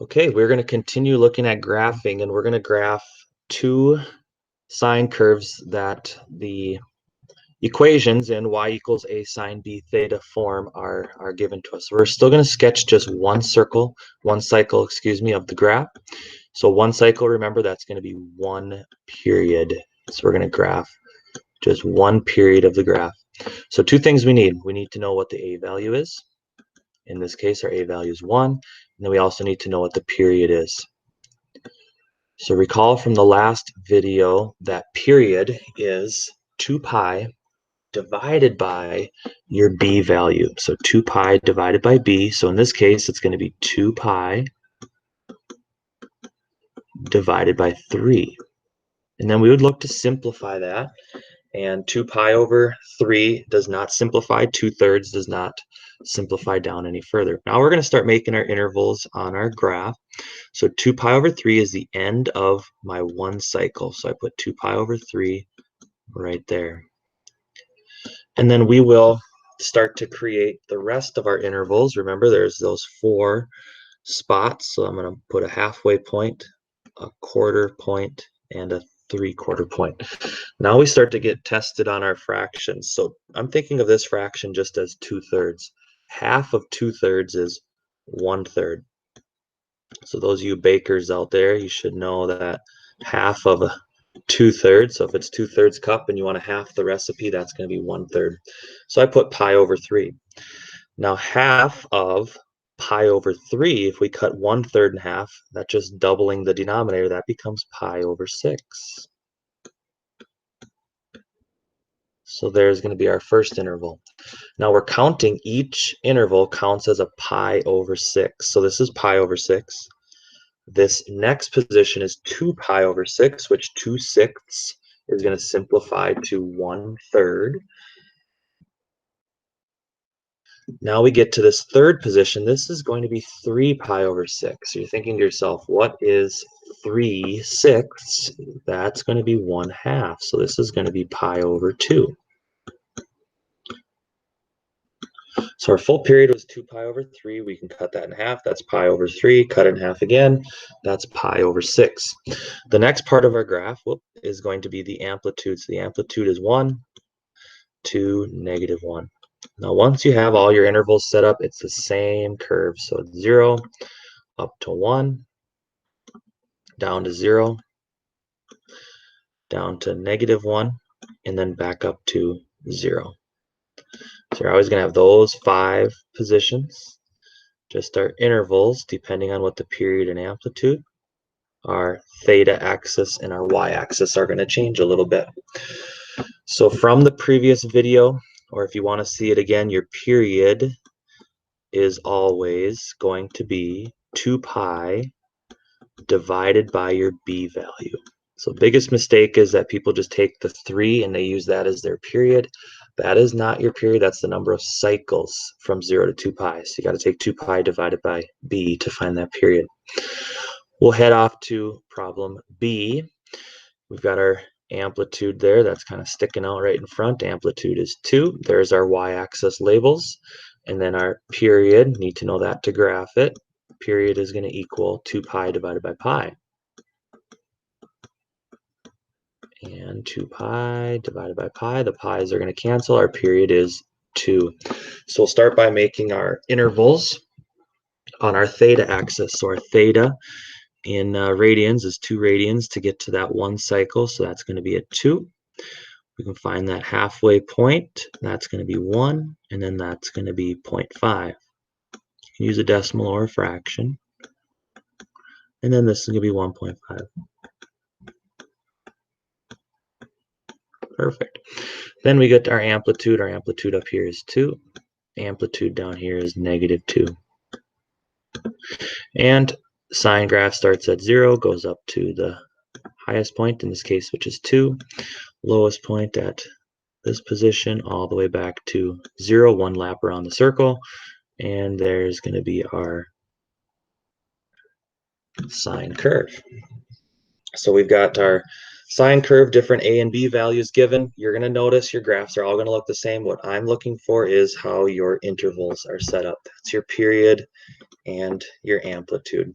Okay, we're going to continue looking at graphing, and we're going to graph two sine curves that the equations in y equals a sine b theta form are given to us. We're still going to sketch just one cycle, excuse me, of the graph. So one cycle, remember, that's going to be one period. So we're going to graph just one period of the graph. So two things we need. We need to know what the a value is. In this case, our a value is 1. And then we also need to know what the period is. So recall from the last video that period is 2 pi divided by your b value. So 2 pi divided by b. So in this case, it's going to be 2 pi divided by 3. And then we would look to simplify that. And 2 pi over 3 does not simplify. 2/3 does not simplify down any further. Now we're going to start making our intervals on our graph. So 2 pi over 3 is the end of my one cycle. So I put 2 pi over 3 right there. And then we will start to create the rest of our intervals. Remember, there's those 4 spots. So I'm going to put a halfway point, a quarter point, and a 3/4 point. Now we start to get tested on our fractions. So I'm thinking of this fraction just as 2/3. Half of 2/3 is 1/3. So those of you bakers out there, you should know that half of a 2/3. So if it's 2/3 cup and you want to half the recipe, that's going to be 1/3. So I put pi over 3. Now half of pi over 3, if we cut 1/3 in half, that's just doubling the denominator. That becomes pi over 6. So there's going to be our first interval. Now we're counting, each interval counts as a pi over 6. So this is pi over 6. This next position is 2 pi over 6, which 2/6 is going to simplify to 1/3. Now we get to this third position. This is going to be 3 pi over 6. So you're thinking to yourself, what is 3/6? That's going to be 1/2. So this is going to be pi over 2. So our full period was 2 pi over 3. We can cut that in half. That's pi over 3. Cut it in half again. That's pi over 6. The next part of our graph is going to be the amplitude. So the amplitude is 1 to -1. Now once you have all your intervals set up, it's the same curve. So it's 0 up to 1, down to 0, down to -1, and then back up to 0. So you're always going to have those 5 positions. Just our intervals, depending on what the period and amplitude. Our theta axis and our y-axis are going to change a little bit. So from the previous video, or if you want to see it again, your period is always going to be 2 pi divided by your b value. So biggest mistake is that people just take the 3 and they use that as their period. That is not your period. That's the number of cycles from 0 to 2 pi. So you got to take 2 pi divided by b to find that period. We'll head off to problem B. We've got our amplitude there. That's kind of sticking out right in front. Amplitude is 2. There's our y-axis labels. And then our period, need to know that to graph it. Period is going to equal 2 pi divided by pi. And 2 pi divided by pi. The pi's are going to cancel. Our period is 2. So we'll start by making our intervals on our theta axis. So our theta in radians is 2 radians to get to that one cycle. So that's going to be a 2. We can find that halfway point. That's going to be 1. And then that's going to be 0.5. You can use a decimal or a fraction. And then this is going to be 1.5. Perfect. Then we get our amplitude. Our amplitude up here is 2. Amplitude down here is -2. And sine graph starts at 0, goes up to the highest point in this case, which is 2. Lowest point at this position all the way back to 0, 1 lap around the circle. And there's going to be our sine curve. So we've got our sine curve, different a and b values given. You're going to notice your graphs are all going to look the same. What I'm looking for is how your intervals are set up. That's your period and your amplitude.